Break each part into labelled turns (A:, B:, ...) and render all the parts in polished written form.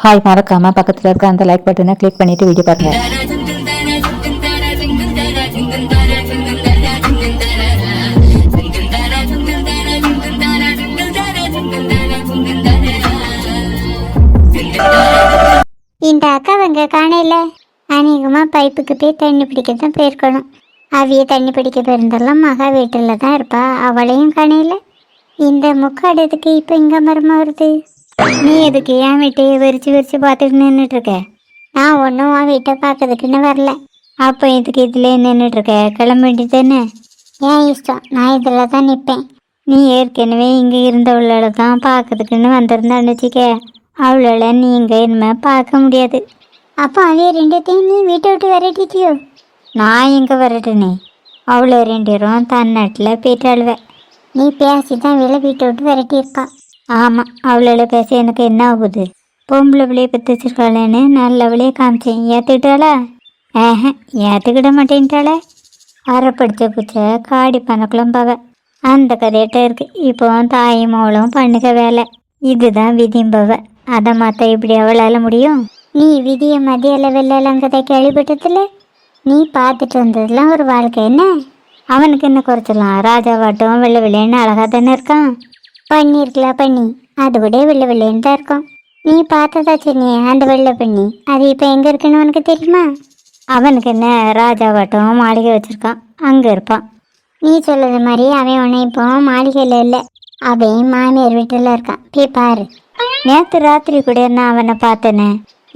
A: Hi, மறக்காம பக்கத்துல இருக்க அந்த லைக் பட்டனை கிளிக் பண்ணிட்டு வீடியோ பாருங்க.
B: இந்த அக்காவங்க காணையில அநேகமா பைப்புக்கு போய் தண்ணி பிடிக்க தான் போயிருக்கணும். அவிய தண்ணி பிடிக்க போயிருந்தாலும் மகா வீட்டில் தான் இருப்பா. அவளையும் காணையில. இந்த முக்காடுறதுக்கு இப்போ இங்க மரமா வருது. நீ எதுக்கு என் வீட்டையே விரிச்சு விரிச்சு பார்த்துட்டு நின்றுட்டு இருக்க? நான் ஒன்றும் உன் வீட்டை பார்க்கறதுக்குன்னு வரல. அப்போ இதுக்கு இதுல நின்றுட்டு இருக்க? கிளம்ப வேண்டியதுன்னு. ஏன் இஷ்டம், நான் இதில் தான் நிற்பேன். நீ ஏற்கனவே இங்கே இருந்தவளை தான் பார்க்கறதுக்குன்னு வந்திருந்தான்னு வச்சுக்க, அவளை நீ இங்கே இனிமேல் பார்க்க முடியாது. அப்போ அவைய ரெண்டுத்தையும் நீ வீட்டை விட்டு விரட்டிட்டியோ? நான் இங்கே விரட்டுனே, அவ்வளோ ரெண்டரும் தன்னாட்டில் போயிட்டு அழுவேன். நீ பேசி தான் வேலை வீட்டை விட்டு விரட்டியிருக்கா. ஆமாம், அவளோட பேச எனக்கு என்ன ஆகுது? பொம்பளை பிள்ளையை பற்றி வச்சிருக்காளேன்னு நல்லவளையே காமிச்சேன். ஏற்றுக்கிட்டாளா? ஏற்றுக்கிட மாட்டேன்ட்டாளே. அரைப்படிச்ச பூச்சை காடி பண்ணக்குளம்பாவ. அந்த கதையிட்ட இருக்கு. இப்போ தாயும் மவளும் பண்ணுக வேலை. இதுதான் விதிம்பவ. அதை மாற்ற இப்படி அவளால் முடியும்? நீ விதியை மதியில் வெள்ளெல்லாம் கதை கேள்விப்பட்டதில்ல? நீ பார்த்துட்டு வந்ததுலாம் ஒரு வாழ்க்கை என்ன? அவனுக்கு என்ன குறைச்சலாம்? ராஜாவாட்டம் வெள்ளை வெள்ளைன்னு அழகாக தானே இருக்கான். பண்ணியிருக்கலாம் பண்ணி, அது கூட வெள்ளை வெள்ளைன்னு தான் இருக்கும். நீ பார்த்ததா சொன்னியே அந்த வெள்ளை பண்ணி, அது இப்போ எங்கே இருக்குன்னு உனக்கு தெரியுமா? அவனுக்கு என்ன ராஜாவாட்டம் மாளிகை வச்சுருக்கான், அங்கே இருப்பான். நீ சொல்லுறது மாதிரி அவன் உன்னை இப்போ மாளிகையில் இல்லை, அவன் மாமியார் வீட்டில் இருக்கான். போய் பாரு. நேற்று ராத்திரி கூட நான் அவனை பார்த்தேனே.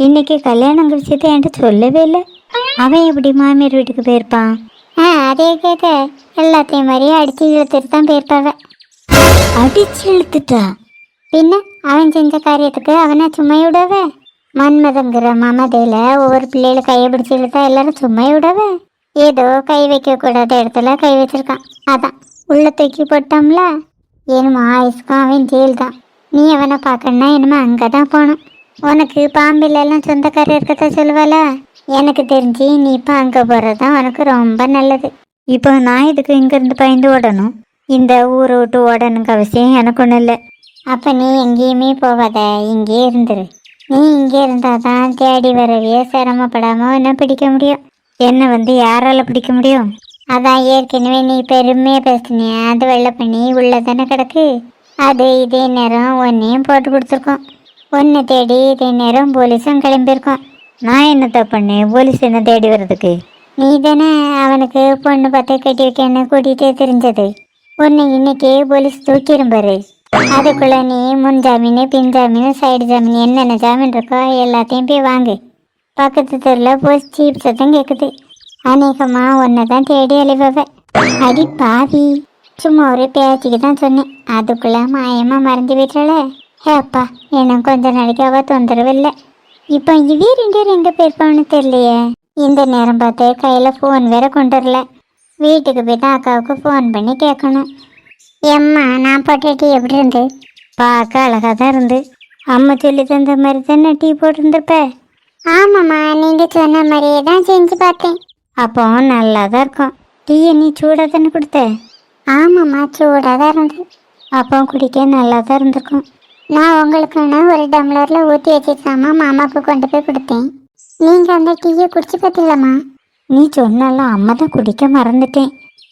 B: இன்னைக்கு கல்யாணம் கழிச்சது என்கிட்ட சொல்லவே இல்லை. அவன் எப்படி மாமியார் வீட்டுக்கு போயிருப்பான்? அதே கேட்க எல்லாத்தையும் மாதிரியே அடிச்சு இழுத்துட்டு தான் போயிருப்பாவ. அடிச்சு இழுத்துட்டா? பின்ன அவன் செஞ்ச காரியத்துக்கு அவனை சும்மா விடவ? மன்மதங்கிற மமதையில ஒவ்வொரு பிள்ளைகளை கையை பிடிச்சி இழுத்தா எல்லாரும் சும்மா விடவ? ஏதோ கை வைக்க கூடாத இடத்துல கை வச்சிருக்கான், அதான் உள்ள தூக்கி போட்டோம்ல. என்னமோ ஆயுசுக்கும் அவன் ஜெயில் தான். நீ அவனை பார்க்கணுன்னா என்னமோ அங்கே தான் போகணும். உனக்கு பாம்பிலெல்லாம் சொந்தக்காரர் இருக்கத்தான் சொல்லுவாள. எனக்கு தெரிஞ்சு நீ இப்போ அங்கே போகிறது தான் உனக்கு ரொம்ப நல்லது. இப்போ நான் இதுக்கு இங்கேருந்து பயந்து ஓடணும்? இந்த ஊரை விட்டு ஓடணுங்க அவசியம் எனக்கு ஒன்றும் இல்லை. அப்போ நீ எங்கேயுமே போகாத, இங்கேயே இருந்துரு. நீ இங்கே இருந்தால் தான் தேடி வரவே சிரமப்படாமல் என்ன பிடிக்க முடியும். என்னை வந்து யாரால் பிடிக்க முடியும்? அதான் ஏற்கனவே நீ பெருமையாக பேசினிய அது வெள்ளை பண்ணி உள்ளே தானே கிடக்கு. அது இதே நேரம் ஒன்றையும் போட்டு கொடுத்துருக்கோம். ஒன்றை தேடி இதே நேரம் போலீஸும் கிளம்பியிருக்கோம். நான் என்னத்தை பண்ணேன் போலீஸ் என்ன தேடி வர்றதுக்கு? நீ தானே அவனுக்கு பொண்ணு பார்த்து கட்டி வைக்கன்னு கூட்டிகிட்டே தெரிஞ்சது. ஒன்று இன்னைக்கு போலீஸ் தூக்கிரும்பாரு. அதுக்குள்ளே நீ முன் ஜாமீன் பின் ஜாமீன் சைடு ஜாமீன் என்னென்ன ஜாமீன் இருக்கோ எல்லாத்தையும் போய் வாங்கு. பக்கத்து தெருவில் போய் சீப் சத்தம் கேட்குது. அநேகமாக ஒன்றை தான் தேடி அழிவவ. அடி பாவி, சும்மா ஒரு பேச்சுக்கு தான் சொன்னேன். அதுக்குள்ளே மாயமாக மறந்து விட்டாளே. அப்பா, எனக்கு கொஞ்ச நாளைக்கு அவள் தொந்தரவு இல்லை. இப்போ இவே ரெண்டு எங்கே போயிருப்பான்னு தெரியலையே. இந்த நேரம் பார்த்து கையில் ஃபோன் வேற கொண்டு வரல. வீட்டுக்கு போய் தான் அக்காவுக்கு ஃபோன் பண்ணி கேட்கணும். எம்மா, நான் போட்ட டீ எப்படி இருந்து? பார்க்க அழகாக தான் இருந்து. அம்மா சொல்லி தந்த மாதிரி தானே டீ போட்டுருந்துருப்ப? ஆமாம்மா, நீங்கள் சொன்ன மாதிரியே தான் செஞ்சு பார்த்தேன். அப்போ நல்லா தான் இருக்கும். டீயை நீ சூடாக தானே கொடுத்த? ஆமாம்மா, சூடாக தான் இருந்து. அப்போ குடிக்க நல்லா தான் இருந்திருக்கும். நான் உங்களுக்குன்னு ஒரு டம்ளரில் ஊற்றி வச்சுருக்காமா மாமாவுக்கு கொண்டு போய் கொடுத்தேன். நீங்கள் அந்த டீயை குடிச்சு பார்த்தீங்களாம்மா? நீ சொன்னாலும் அம்மா தான் குடிக்க மறந்துட்டேன்.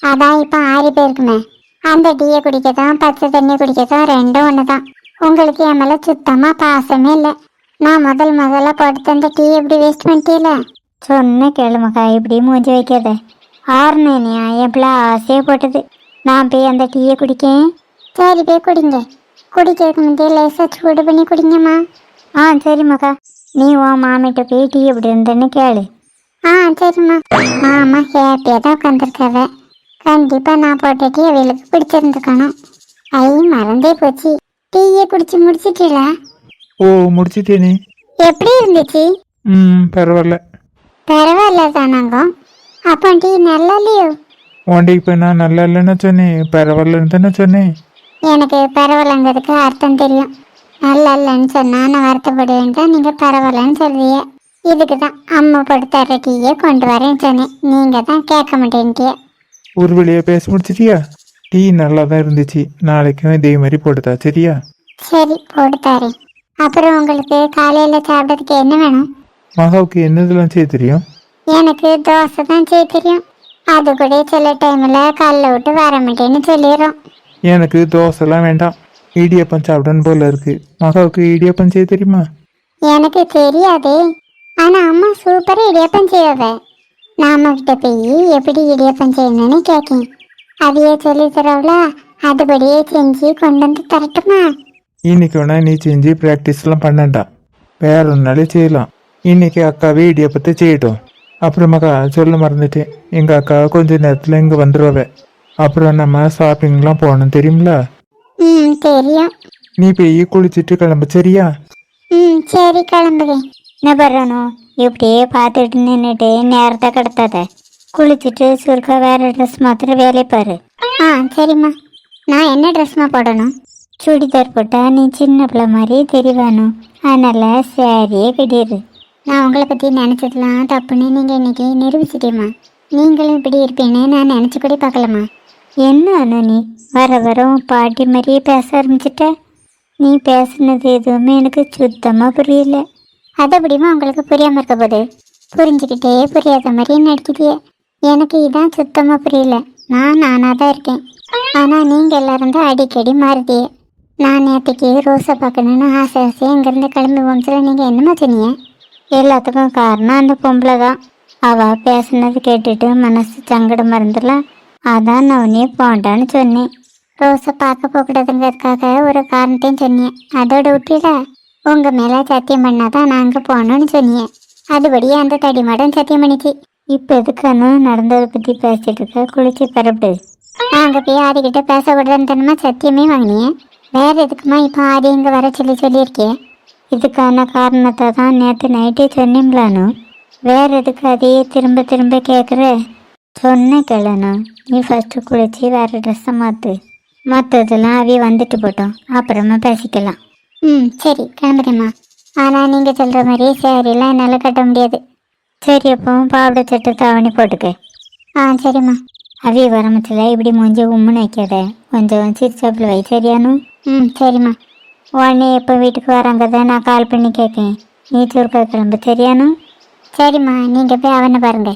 B: அதான் இப்போ 6 பேருக்குமே அந்த டீயை குடிக்கதான் பச்சை தண்ணி குடிக்கதான் ரெண்டும் ஒன்று தான். உங்களுக்கு என் மேலே சுத்தமாக பாசமே இல்லை. நான் முதல்ல போட்டு தந்த டீ எப்படி வேஸ்ட் பண்ணிட்டீல? சொன்ன கேளுமக்கா, இப்படி மூஞ்சி வைக்காத. ஆறுனேனியா எவ்வளோ ஆசையாக போட்டது. நான் போய் அந்த டீயை குடிக்கேன். சரி, போய் குடிங்க. குடிக்கிறதுக்கு முந்தைய லேசாக சூடு பண்ணி குடிங்கம்மா. சரிம்மாக்கா. நீ உன் மாமிட்ட போய் டீ எப்படி இருந்தேன்னு கேளு. சரிம்மா. மாமா ஹேப்பியாக தான் உட்காந்துருக்காவ. கண்டிப்பாக நான் போட்ட டீ அவளுக்கு பிடிச்சிருந்துக்கணும். மறந்தே போச்சு. டீயை குடிச்சு முடிச்சிட்டீங்களா?
C: ஓ, முடிச்சிட்டேனே.
B: எப்படி இருந்துச்சு?
C: பரவாயில்ல.
B: பரவாயில்ல தானாங்க. அப்போ டீ நல்லா இல்லையோ?
C: உன்டே இப்போ நான் நல்லா இல்லைன்னு சொன்னேன், பரவாயில்லன்னு தானே சொன்னேன்.
B: எனக்கு பரவாயில்லங்கிறதுக்கு அர்த்தம் தெரியும். நல்லா இல்லைன்னு சொன்னால் நான் வருத்தப்படுவேன்ட்டா நீங்கள் பரவாயில்லன்னு சொல்றீங்க. இதுக்கு தான் அம்மா போட்டு தர டீயை கொண்டு வரேன்னு சொன்னேன். நீங்கள் தான் கேட்க மாட்டேன்ட்டிய.
C: ஒரு வழியாக பேச முடிச்சிட்டியா? டீ நல்லா தான் இருந்துச்சு. நாளைக்கும் இதே மாதிரி போட்டுதா சரியா?
B: சரி, போட்டு தரேன். அப்புறம் உங்களுக்கு காலையில் சாப்பிட்றதுக்கு என்ன வேணும்?
C: மகாவுக்கு என்னதெல்லாம் செய்ய தெரியும்?
B: எனக்கு தோசை தான் செய்ய தெரியும். அது கூட சில டைமில் கல்லை விட்டு வர மாட்டேன்னு சொல்லிடுறோம்.
C: எனக்கு தோசைலாம் வேண்டாம், இடியப்பம் சாப்பிடணும் போல இருக்கு. மகாவுக்கு இடியப்பம் செய்ய தெரியுமா?
B: எனக்கு தெரியாது, ஆனால் அம்மா சூப்பராக இடியப்பம் செய்வ. நாம கிட்ட போய் எப்படி இடியப்பம் செய்யணும்னு கேட்கேன். அதையே சொல்லி தரவுல, அதுபடியே செஞ்சு கொண்டு வந்து தரட்டுமா?
C: இன்னைக்கு வேணா நீ செஞ்சு ப்ராக்டிஸ்லாம் பண்ணண்டா, வேற ஒரு நாளே செய்யலாம். இன்னைக்கு அக்காவே இடியப்பத்தை செய்யட்டும். அப்புறம் மகா சொல்ல மறந்துட்டேன், எங்கள் அக்கா கொஞ்ச நேரத்தில் இங்கே வந்துடுவ. அப்புறம் நம்ம ஷாப்பிங்லாம் போகணும் தெரியுங்களா?
B: ம், தெரியும்.
C: நீ போய் குளிச்சுட்டு கிளம்பு, சரியா?
B: ம், சரி, கிளம்புறேன். என்ன பண்ணணும்? இப்படியே பார்த்துட்டு நின்றுட்டு நேரத்தை கடத்தாத. குளிச்சுட்டு சுருக்கா வேற ட்ரெஸ் மாத்திரம் வேலையை பாரு. ஆ, சரிம்மா. நான் என்ன ட்ரெஸ்மா போடணும்? சுடிதார் போட்டா நீ சின்ன பிள்ளை மாதிரி தெரிவானும், அதனால சாரியே கிடையாது. நான் உங்களை பற்றி நினச்சதுலாம் தப்புன்னு நீங்கள் இன்னைக்கு நிரூபிச்சிட்டேம்மா. நீங்களும் இப்படி இருப்பீன்னு நான் நினச்சி கூட பார்க்கலாமா? என்ன அனு நீ வர வர உன் பாட்டி மாதிரியே பேச ஆரம்பிச்சிட்ட. நீ பேசுனது எதுவுமே எனக்கு சுத்தமாக புரியல. அது எப்படிமா உங்களுக்கு புரியாமல் இருக்க போது? புரிஞ்சுக்கிட்டே புரியாத மாதிரி நடிக்கிறியே. எனக்கு இதான் சுத்தமாக புரியல. நானாக தான் இருக்கேன், ஆனால் நீங்கள் எல்லாரும் தான் அடிக்கடி மாறுதியே. நான் நேற்றுக்கு ரோஸை பார்க்கணுன்னு ஆசையாக இங்கேருந்து கிளம்பி போம்சில் நீங்கள் என்னமா சொன்னீங்க? எல்லாத்துக்கும் காரணம் அந்த பொம்பளை தான். அவள் பேசுனது கேட்டுட்டு மனசு சங்கடமாக இருந்துடலாம், அதான் நான் உன்னே போண்டான்னு சொன்னேன். ரோஸை பார்க்க போகக்கூடாதுங்கிறதுக்காக ஒரு காரணத்தையும் சொன்னேன். அதோட விட்டுல உங்கள் மேலே சத்தியம் பண்ணாதான் நான் அங்கே போகணுன்னு சொன்னேன். அதுபடியே அந்த தடி மாடம் சத்தியம் பண்ணிச்சு. இப்போ எதுக்கானு நடந்ததை பற்றி பேசிட்டு இருக்க, குளிச்சு பரப்பிடு. நாங்கள் போய் ஆதிக்கிட்ட பேசக்கூடாதுன்னு தானமா சத்தியமே வாங்கினேன். வேற எதுக்குமா இப்போ ஆதி இங்கே வர சொல்லியிருக்கேன்? இதுக்கான காரணத்தை தான் நேற்று நைட்டே சொன்னீங்களானு. வேற எதுக்கு அதையே திரும்ப திரும்ப கேட்குற? சொன்ன கிளணும். நீ ஃபஸ்ட்டு குளிச்சு வேறு ட்ரெஸ்ஸை மாற்று. மற்றதெல்லாம் அவைய வந்துட்டு போட்டோம், அப்புறமா பேசிக்கலாம். ம், சரி, கிளம்புறேம்மா. ஆனால் நீங்கள் சொல்கிற மாதிரி சேரீலாம் என்னால் கட்ட முடியாது. சரி, அப்பவும் பாவடை சட்டை தாவணி போட்டுக்க. ஆ, சரிம்மா. அவைய வரமத்தில் இப்படி மூஞ்சி உம்முன்னு வைக்காத, கொஞ்சம் சிரிச்சாப்பில் வை, சரியானு? ம், சரிம்மா. உடனே எப்போ வீட்டுக்கு வராங்கத நான் கால் பண்ணி கேட்கேன். நீ சுருக்க கிளம்பு, சரியானு? சரிம்மா, நீங்கள் போய் அவனை பாருங்க.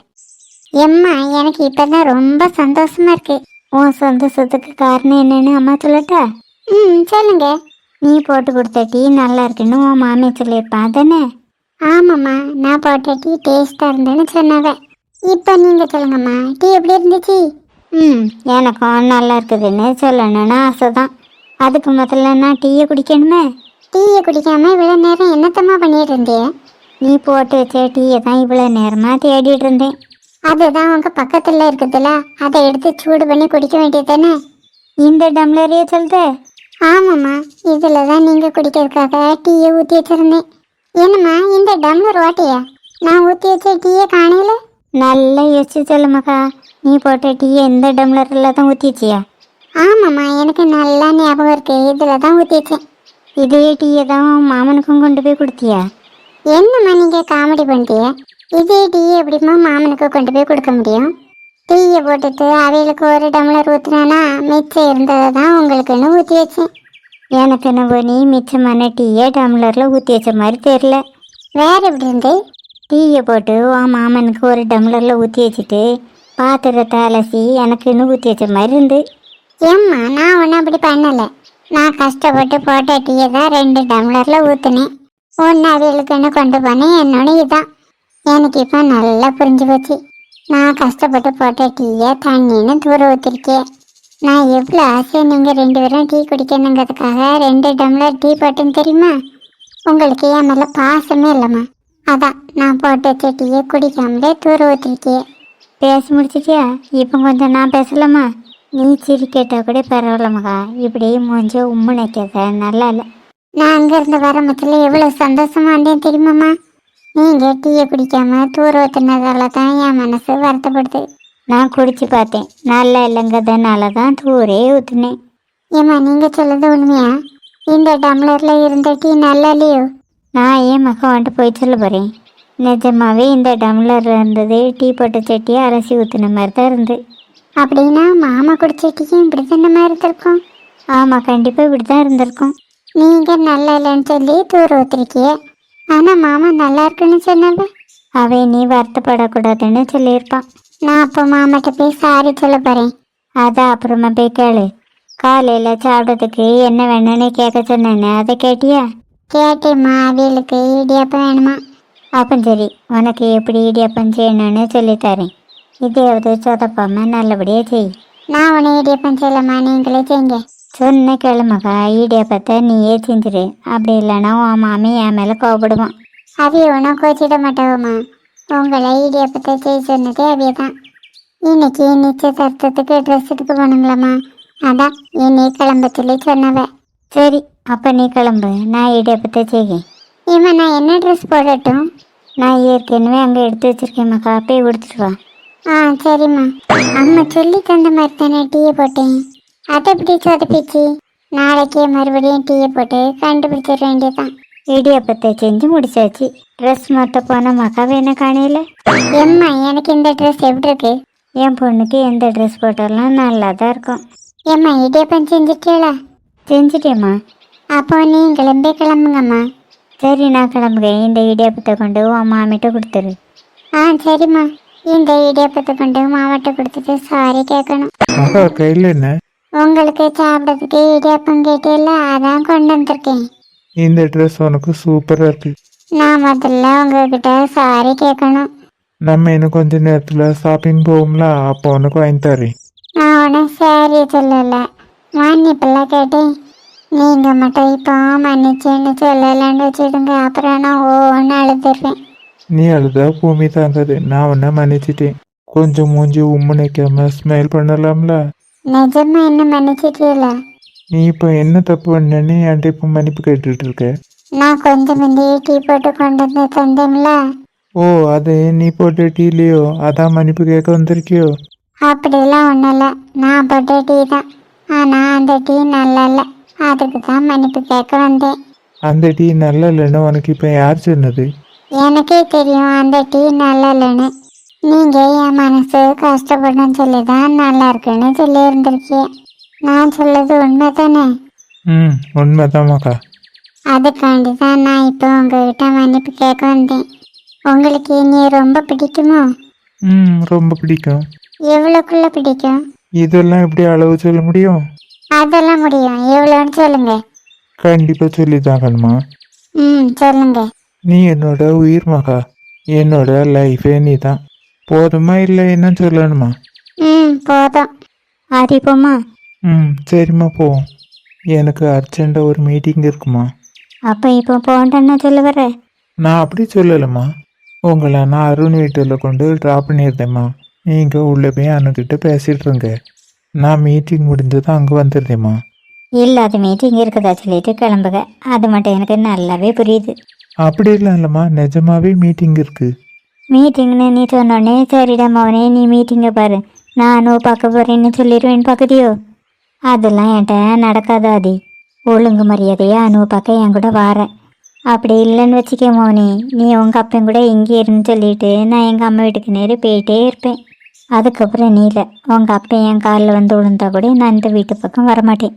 B: எம்மா, எனக்கு இப்போ தான் ரொம்ப சந்தோஷமாக இருக்கு. உன் சந்தோஷத்துக்கு காரணம் என்னன்னு அம்மா சொல்லட்டா? ம், சொல்லுங்க. நீ போட்டு கொடுத்த டீ நல்லா இருக்குன்னு உன் மாமியை சொல்லியிருப்பான் தானே? ஆமாம்மா, நான் போட்ட டீ டேஸ்ட்டாக இருந்தேன்னு சொன்னாங்க. இப்போ நீங்கள் சொல்லுங்கம்மா, டீ எப்படி இருந்துச்சு? ம், எனக்கும் நல்லா இருக்குதுன்னு சொல்லணும்னு ஆசை தான். அதுக்கு முதல்ல நான் டீயை குடிக்கணுமே. டீயை குடிக்காம இவ்வளோ நேரம் என்னத்தம்மா பண்ணிட்டு இருந்தேன்? நீ போட்டு வச்ச டீயை தான் இவ்வளோ நேரமாக தேடிட்டு இருந்தேன். அதுதான் உங்கள் பக்கத்தில் இருக்குதுல்ல, அதை எடுத்து சூடு பண்ணி குடிக்க வேண்டியது தானே? இந்த டம்ளரையே சொல்லுத? ஆமாம்மா, இதில் தான் நீங்கள் குடிக்கிறதுக்காக டீயை ஊற்றி வச்சுருந்தேன். என்னம்மா, இந்த டம்ளர் ஓட்டையா? நான் ஊற்றி வச்ச டீயை காணையில? நல்லா யோசிச்சு சொல்லுமாக்கா, நீ போட்ட டீயை இந்த டம்ளரில் தான் ஊற்றி வச்சியா? ஆமாம்மா, எனக்கு நல்லா ஞாபகம் இருக்கு, இதில் தான் ஊற்றி வச்சேன். இதே டீயை தான் மாமனுக்கும் கொண்டு போய் கொடுத்தியா? என்னம்மா நீங்கள் காமெடி பண்ணிட்டிய? இதே டீயை எப்படிம்மா மாமனுக்கு கொண்டு போய் கொடுக்க முடியும்? டீயை போட்டுட்டு அவைகளுக்கு ஒரு டம்ளர் ஊற்றுனானா மிச்சம் இருந்ததை தான் உங்களுக்குன்னு ஊற்றி வச்சேன். எனக்கு என்னவோ நீ மிச்சமான டீயை டம்ளரில் ஊற்றி வச்ச மாதிரி தெரியல. வேற எப்படி இருந்து? டீயை போட்டு உன் மாமனுக்கு ஒரு டம்ளரில் ஊற்றி வச்சுட்டு பாத்திரத்தை அலசி எனக்குன்னு ஊற்றி வச்ச மாதிரி இருந்து. ஏம்மா, நான் ஒன்றும் அப்படி பண்ணலை. நான் கஷ்டப்பட்டு போட்ட டீயை தான் 2 டம்ளரில் ஊற்றுனேன். ஒன்று அவைகளுக்குன்னு கொண்டு போனேன், என்னோட இதான். எனக்கு இப்போ நல்லா புரிஞ்சு போச்சு. நான் கஷ்டப்பட்டு போட்ட டீயை தண்ணின்னு தூர ஊற்றிருக்கேன். நான் எவ்வளோ ஆசையாக நீங்கள் 2 பேரும் டீ குடிக்கணுங்கிறதுக்காக 2 டம்ளர் டீ போட்டேன்னு தெரியுமா? உங்களுக்கு என் மேலே பாசமே இல்லைம்மா, அதான் நான் போட்டு வச்ச டீயை குடிக்காமலே தூர ஊற்றிருக்கேன். பேசி முடிச்சிட்டியா? இப்போ கொஞ்சம் நான் பேசலாமா? நீ சிரி கேட்டால் கூட பரவாயில்ல மகா, இப்படி மூஞ்ச உம்மு நிற்காத, நல்லா இல்லை. நான் அங்கேருந்து வர மத்தியில் எவ்வளோ சந்தோஷமாக இருந்தேன் தெரியுமாம்மா? நீங்கள் டீயை குடிக்காம தூர ஊற்றினதால தான் என் மனசு வருத்தப்படுது. நான் குடிச்சு பார்த்தேன், நல்லா இல்லைங்கிறதுனால தான் தூரே ஊற்றுனேன். ஏம்மா, நீங்கள் சொல்லுறது உண்மையா? இந்த டம்ளரில் இருந்த டீ நல்லா இல்லையோ? நான் ஏன் மகா வந்துட்டு போய் சொல்ல போகிறேன். நிஜமாவே இந்த டம்ளர் இருந்தது டீ போட்ட சட்டியை அலசி ஊற்றின மாதிரி தான் இருந்து. அப்படின்னா மாமா குடிச்ச டீயும் இப்படி தான மாதிரி இருந்திருக்கும்? ஆமாம், கண்டிப்பாக இப்படி தான் இருந்திருக்கும். நீங்க நல்லா இல்லைன்னு சொல்லி தூர ஊத்திருக்கிய. ஆனா மாமா நல்லா இருக்குன்னு சொன்னவ அவன் நீ வருத்தப்படக்கூடாதுன்னு சொல்லியிருப்பான். நான் அப்போ மாமாட்ட போய் சாரி சொல்ல போறேன். அதான் அப்புறமா போய் கேளு. காலையில சாப்பிட்றதுக்கு என்ன வேணும்னு கேட்க சொன்னேன்னு அதை கேட்டியா? கேட்டேம்மா. அவியலுக்கு இடியாப்பம் வேணுமா? அப்போ சரி, உனக்கு எப்படி இடியாப்பம் செய்யணும்னு சொல்லித்தரேன். இதையாவது சொதப்பாம நல்லபடியாக செய். நான் உன்னை இடியாப்பம் செய்யலாமா, நீங்களே செய்யுங்க. சொன்ன கேளுமக்கா, இடியாப்பத்தை நீயே செஞ்சிரு. அப்படி இல்லைன்னா உன் மாமி என் மேலே கோவப்படுவான். அவிய ஒன்றும் கோச்சிட மாட்டாவுமா. உங்களை இடியாப்பத்தை செய்ய சொன்னதே அவிய தான். இன்னைக்கு நிச்சயதார்த்தத்துக்கு ட்ரெஸ் எடுக்க போகணுங்களாம்மா. அதான் என்னை கிளம்ப சொல்லி சொன்னவ. சரி, அப்போ நீ கிளம்பு, நான் இடியாப்பத்தை செய்கிறேன். ஏம்மா, நான் என்ன ட்ரெஸ் போடட்டும்? நான் ஏற்கனவே அங்கே எடுத்து வச்சிருக்கேம்மாக்கா, போய் கொடுத்துட்டு வா. ஆ சரிம்மா. அம்மா சொல்லி தந்த மாதிரி தானே டீயை போட்டேன். அதை எப்படி சொதப்பிச்சு? நாளைக்கே மறுபடியும் டீயை போட்டு கண்டுபிடிச்சிட வேண்டியதான். இடியாப்பத்தை செஞ்சு முடிச்சாச்சு. ட்ரெஸ் மாற்ற போன மக்கா வேணா காணையில. எம்மா, எனக்கு இந்த ட்ரெஸ் எப்படி இருக்கு? என் பொண்ணுக்கு எந்த ட்ரெஸ் போட்டாலும் நல்லா தான் இருக்கும். ஏம்மா, இடியாப்பம் செஞ்சுட்டேளா? செஞ்சுட்டேம்மா. அப்போ நீங்களும் போய் கிளம்புங்கம்மா. சரி, நான் கிளம்புறேன். இந்த இடியாப்பத்தை கொண்டு உன் மாமிட்ட கொடுத்துரு. ஆ சரிம்மா. இந்த இடியாப்பத்தை கொண்டு மாவட்ட கொடுத்துட்டு சாரி கேட்கணும்.
C: மகா கையில் என்ன?
B: உங்களுக்கு சாப்பிட்றதுக்கு இடியாப்பம் கேட்டேல்ல, அதான் கொண்டு வந்திருக்கேன்.
C: இந்த ட்ரெஸ் உனக்கு சூப்பராக இருக்கு.
B: நான் முதல்ல உங்ககிட்ட சாரி கேட்கணும்.
C: நம்ம இன்னும் கொஞ்ச நேரத்தில் ஷாப்பிங் போவோம்ல, அப்போ உனக்கு வாங்கி தரேன்.
B: நான் உனக்கு சாரி சொல்லலை, மன்னிப்பெல்லாம் கேட்டேன். நீங்கள் மட்டும் இப்போ மன்னிச்சுன்னு சொல்லலைன்னு வச்சுடுங்க, அப்புறம் நான் ஒன்று அழுதுருவேன்.
C: நீ அழுதா பூமி தாங்காது. நான் உன்னை மன்னிச்சிட்டேன். கொஞ்சம் மூஞ்சி உம்மு நிற்காம ஸ்மைல் பண்ணலாம்ல?
B: நிஜமா என்ன மன்னிச்சிட்டீங்களா?
C: நீ இப்போ என்ன தப்பு பண்ணேன்னு என்கிட்ட இப்போ மன்னிப்பு கேட்டுட்டு இருக்க?
B: நான் கொஞ்சம் முந்தி டீ போட்டு கொண்டு வந்து தந்தேன்ல.
C: ஓ, அது நீ போட்ட டீலையோ? அதான் மன்னிப்பு கேட்க வந்திருக்கியோ?
B: அப்படிலாம் ஒன்றும் இல்லை, நான் போட்ட டீ தான். ஆனால் அந்த டீ நல்லா இல்லை, அதுக்கு தான் மன்னிப்பு கேட்க வந்தேன்.
C: அந்த டீ நல்லா இல்லைன்னு உனக்கு இப்போ யார் சொன்னது?
B: எனக்கே தெரியும் அந்த டீ நல்லா இல்லைன்னு. நீங்கள் என் மனசு கஷ்டப்படணும்னு சொல்லி தான் நல்லா இருக்குன்னு சொல்லி இருந்திருக்கீங்க. நான் சொல்றது உண்மை தானே?
C: ம், உண்மைதாம்மாக்கா.
B: அதுக்காண்டி தான் நான் இப்போ உங்ககிட்ட மன்னிப்பு கேட்க வந்தேன். உங்களுக்கு நீ ரொம்ப பிடிக்குமோ?
C: ம், ரொம்ப பிடிக்கும்.
B: எவ்வளோக்குள்ள பிடிக்கும்?
C: இதெல்லாம் எப்படி அளவு சொல்ல முடியும்?
B: அதெல்லாம் முடியும். எவ்வளோன்னு சொல்லுங்க.
C: கண்டிப்பாக சொல்லித்தாங்கம்மா.
B: ம் சொல்லுங்க.
C: நீ என்னோட உயிர் மகா. என்னோட லைஃபே நீ தான். போதுமா இல்லை என்ன சொல்லணுமா?
B: ம் போதும். ஆதிப்போமா?
C: ம், சரிம்மா போவோம். எனக்கு அர்ஜென்ட்டாக ஒரு மீட்டிங் இருக்குமா.
B: அப்போ இப்போ போண்டேன்னா சொல்ல வர?
C: நான் அப்படி சொல்லலைம்மா. உங்களை நான் அருண் வீட்டில் கொண்டு ட்ராப் பண்ணியிருந்தேம்மா. நீங்கள் உள்ளே போய் அண்ணக்கிட்ட பேசிகிட்டு இருங்க. நான் மீட்டிங் முடிஞ்சதும் அங்கே வந்துடுறேம்மா.
B: இல்லாத மீட்டிங் இருக்குதா சொல்லிட்டு கிளம்புக. அது மட்டும் எனக்கு நல்லாவே புரியுது.
C: அப்படி இல்லைம்மா, நிஜமாவே மீட்டிங் இருக்குது.
B: மீட்டிங்னு நீ சொன்னோடனே சரிடா மவனே, நீ மீட்டிங்கை பாரு, நானும் பார்க்க போகிறேன்னு சொல்லிடுவேன் பார்க்குதியோ? அதெல்லாம் என்கிட்ட நடக்காது ஆதி. ஒழுங்கு மரியாதையா அனுவை பார்க்க என் கூட வாரேன். அப்படி இல்லைன்னு வச்சுக்க மோனி, நீ உங்கள் அப்பன் கூட இங்கே இருன்னு சொல்லிட்டு நான் எங்கள் அம்மா வீட்டுக்கு நேரே போயிட்டே இருப்பேன். அதுக்கப்புறம் நீ இல்லை, உங்கள் அப்பன் என் காலில் வந்து விழுந்தா கூட நான் இந்த வீட்டு பக்கம் வரமாட்டேன்.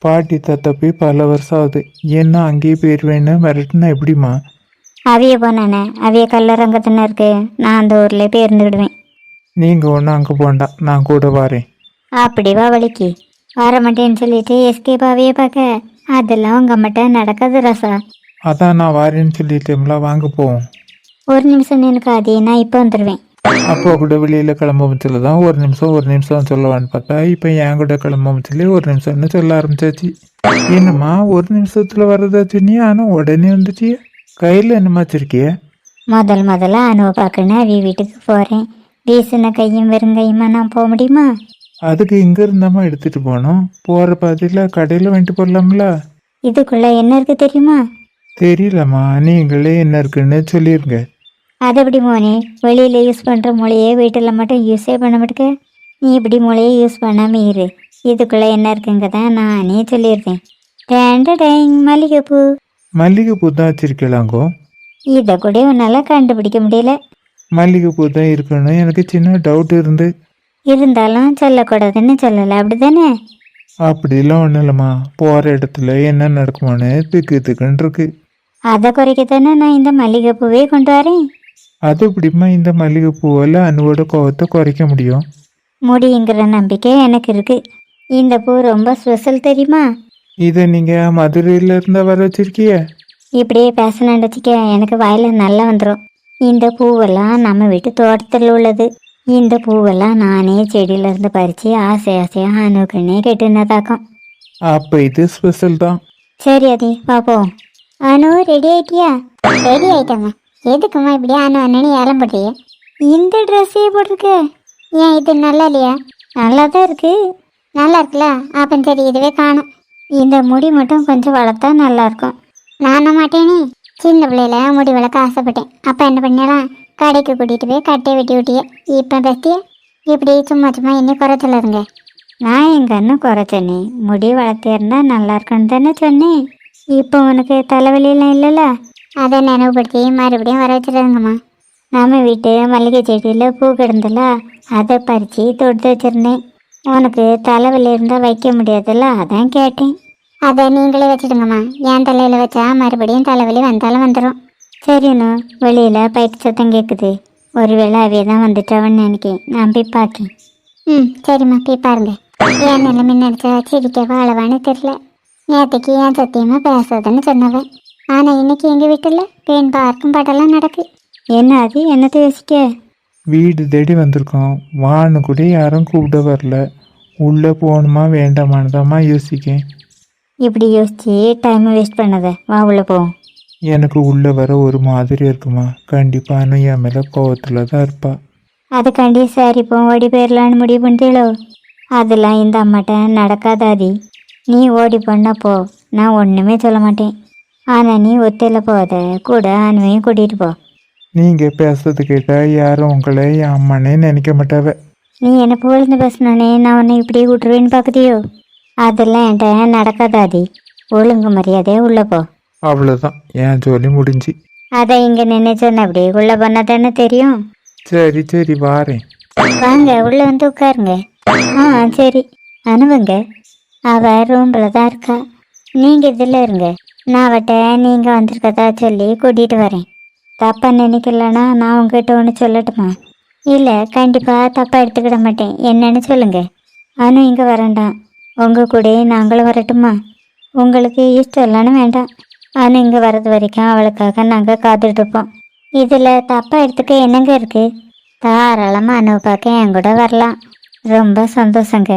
C: பாட்டி தாத்தா போய் பல வருஷம் ஆகுது. ஏன்னா அங்கேயே போயிடுவேன்னு மிரட்டுனா எப்படிம்மா?
B: அவிய போனானே, அவிய கல்லரங்கத்தானே இருக்கு. நான் அந்த ஊரில் போய் இருந்துக்கிடுவேன்.
C: நீங்கள் ஒன்றும் அங்கே போண்டா, நான் கூட வரேன்.
B: அப்படி வா வலிக்கு. வரமாட்டேன்னு சொல்லிட்டு எஸ்கேப் அவிய பார்க்க, அதெல்லாம் உங்கள் அம்மாட்ட நடக்காது ரசா.
C: அதான் நான் வரேன்னு சொல்லிட்டேம்ல, வாங்க போவோம்.
B: ஒரு நிமிஷம் நினைக்கு ஆதி, நான் இப்போ வந்துடுவேன்.
C: அப்போ கூட வெளியில் கிளம்ப முச்சில தான் ஒரு நிமிஷம் சொல்லுவான்னு பார்த்தா இப்போ என் கூட கிளம்ப முச்சிலே ஒரு நிமிஷம்னு சொல்ல ஆரம்பிச்சாச்சு. என்னம்மா ஒரு நிமிஷத்தில் வர்றதா சொன்னியா, ஆனால் உடனே வந்துட்டிய? கையில் என்னம்மா வச்சிருக்கிய?
B: முதல்ல அனுவை பார்க்கணும் அவிய வீட்டுக்கு போகிறேன். வீசின கையும் வெறுங்கையுமா நான் போக முடியுமா?
C: அதுக்கு இங்கே இருந்தாம்மா எடுத்துகிட்டு போனோம். போகிற பாதியில் கடையில் வந்துட்டு போடலாம்ல.
B: இதுக்குள்ளே என்ன இருக்குது தெரியுமா?
C: தெரியலம்மா, நீங்களே என்ன இருக்குன்னு சொல்லிடுங்க.
B: அது எப்படி மோனே, வெளியில் யூஸ் பண்ணுற மூளையே வீட்டில் மட்டும் யூஸே பண்ண மாட்டேங்க. நீ இப்படி மூளையை யூஸ் பண்ணாமல் இரு. இதுக்குள்ளே என்ன இருக்குங்க தான் நானே சொல்லிடுறேன். டேங் மல்லிகைப்பூ.
C: மல்லிகைப்பூ தான் வச்சிருக்கலாங்கோ.
B: இதை கூட உன்னால் கண்டுபிடிக்க முடியல.
C: மல்லிகைப்பூ தான் இருக்கணும் எனக்கு சின்ன டவுட் இருந்து.
B: இருந்தாலும் சொல்லக்கூடாதுன்னு சொல்லலை, அப்படி தானே?
C: அப்படிலாம் ஒன்றும் இல்லைம்மா, போகிற இடத்துல என்ன நடக்குமோன்னு திக்கு திக்குன்னு இருக்கு.
B: அதை குறைக்கத்தானே நான் இந்த மல்லிகைப்பூவே கொண்டு வரேன்.
C: அது எப்படிம்மா இந்த மல்லிகைப்பூவால் அணுவோட கோவத்தை குறைக்க முடியும்?
B: முடியுங்கிற நம்பிக்கை எனக்கு இருக்கு. இந்த பூ ரொம்ப ஸ்பெஷல் தெரியுமா?
C: இதை நீங்கள் மதுரையில இருந்தா வர வச்சிருக்கிய?
B: இப்படியே பேசணும்னு வச்சுக்க எனக்கு வாயில நல்லா வந்துடும். இந்த பூவெல்லாம் நம்ம வீட்டு தோட்டத்தில் உள்ளது. இந்த பூவெல்லாம் நானே செடியில இருந்து பறித்து ஆசையாக அணுக்குன்னே கெட்டுனதாக்கும்.
C: அப்போ இது ஸ்பெஷல் தான்.
B: சரி அதி பார்ப்போம். அனு ரெடி ஆயிட்டியா? ரெடி ஆயிட்டம்மா. எதுக்கும்மா இப்படி அனு அண்ணனு ஏலம் போடுறிய? இந்த ட்ரெஸ்ஸே போட்டிருக்க. ஏன் இது நல்லா இல்லையா? நல்லா தான் இருக்கு. நல்லா இருக்குல்ல? அப்போ சரி இதுவே காணும். இந்த முடி மட்டும் கொஞ்சம் வளர்த்தா நல்லா இருக்கும். நானும் மாட்டேனே, சின்ன பிள்ளையில முடி வளர்க்க ஆசைப்பட்டேன். அப்போ என்ன பண்ணலாம், கடைக்கு கூட்டிகிட்டு போய் கட்டையை வெட்டி விட்டிய. இப்போ பெஸ்டிய இப்படி சும்மா சும்மா இன்னும் குறைச்சல இருங்க. நான் எங்கள் அண்ணன் குறைச்சேனே, முடி வளர்த்திருந்தா நல்லா இருக்குன்னு தானே சொன்னேன். இப்போ உனக்கு தலைவலியெல்லாம் இல்லைல்ல? அதை நினைவுபடுத்தி மறுபடியும் வர வச்சுருங்கம்மா. நம்ம வீட்டு மல்லிகை செடியில் பூ கிடந்தல, அதை பறித்து தொடுத்து வச்சுருந்தேன். உனக்கு தலைவலி இருந்தால் வைக்க முடியாதுல்ல, அதான் கேட்டேன். அதை நீங்களே வச்சுடுங்கம்மா. என் தலையில் வச்சா மறுபடியும் தலைவலி வந்தாலும் வந்துடும். சரிண்ணா, வெளியில் பயிற்சி சத்தம் கேட்குது. ஒருவேளை அவையே தான் வந்துட்டவன்னு நினைக்கேன். நான் போய் பார்க்கேன். சரிம்மா, போய் பாருங்க. என் நிலைமை நினச்சா சிரிக்கவா அளவான்னு தெரில. நேற்றுக்கு ஏன் சத்தியமாக பேசாதுன்னு சொன்னவன். ஆனால் இன்னைக்கு எங்கள் வீட்டில் பெண் பார்க்கும் பாட்டெல்லாம் நடக்கு. என்ன அது? என்னத்தை யோசிக்க?
C: வீடு தேடி வந்திருக்கோம், வான்னு கூட யாரும் கூப்பிட வரல. உள்ளே போகணுமா வேண்டாமான்னு யோசிக்கேன்.
B: இப்படி யோசிச்சு டைமை வேஸ்ட் பண்ணாத, வா உள்ள போவோம்.
C: எனக்கு உள்ளே வர ஒரு மாதிரி இருக்குமா. கண்டிப்பாக அனு என் மேலே கோவத்தில் தான் இருப்பா.
B: அதுக்காண்டி சரி இப்போ ஓடி போயிடலான்னு முடிவு பண்ணிட்டீங்களோ? அதெல்லாம் இந்த அம்மாட்ட நடக்காதாதி. நீ ஓடி போனா போ, நான் ஒன்றுமே சொல்ல மாட்டேன். ஆனால் நீ ஒத்தையில் போகாத, கூட அனுவையும் கூட்டிகிட்டு போ.
C: நீங்கள் பேசுறது கேட்டால் யாரும் உங்களை என் அம்மானே நினைக்க மாட்டாவ.
B: நீ என்ன புகழ்ந்து பேசினோன்னே நான் உன்னை இப்படியே விட்டுருவேன்னு பார்க்குதியோ? அதெல்லாம் என்கிட்ட நடக்காதாதி. ஒழுங்கு மரியாதையே உள்ளே போ.
C: அவ்வளோதான், என் ஜோலி முடிஞ்சு.
B: அதை இங்கே நினைச்சோன்னு அப்படியே உள்ளே போனால் தானே தெரியும்.
C: சரி சரி வாரேன்.
B: வாங்க உள்ளே வந்து உட்காருங்க. சரி. அனுபங்க அவ ரூமில் தான் இருக்கா. நீங்கள் இதில் இருங்க. நான் அவட்ட நீங்கள் வந்திருக்கதா சொல்லி கூட்டிகிட்டு வரேன். தப்பாக நினைக்கலன்னா நான் உங்ககிட்ட ஒன்று சொல்லட்டுமா? இல்லை, கண்டிப்பாக தப்பாக எடுத்துக்கிட மாட்டேன். என்னன்னு சொல்லுங்க. அனு இங்கே வரண்டாம், உங்கள் கூட நாங்களும் வரட்டுமா? உங்களுக்கு இஷ்டம் இல்லைன்னு வேண்டாம். அனு இங்கே வர்றது வரைக்கும் அவளுக்காக நாங்கள் காத்துட்ருப்போம். இதில் தப்பாக எடுத்துக்க என்னங்க இருக்குது? தாராளமாக அனுவை பார்க்க என் கூட வரலாம். ரொம்ப சந்தோஷங்க.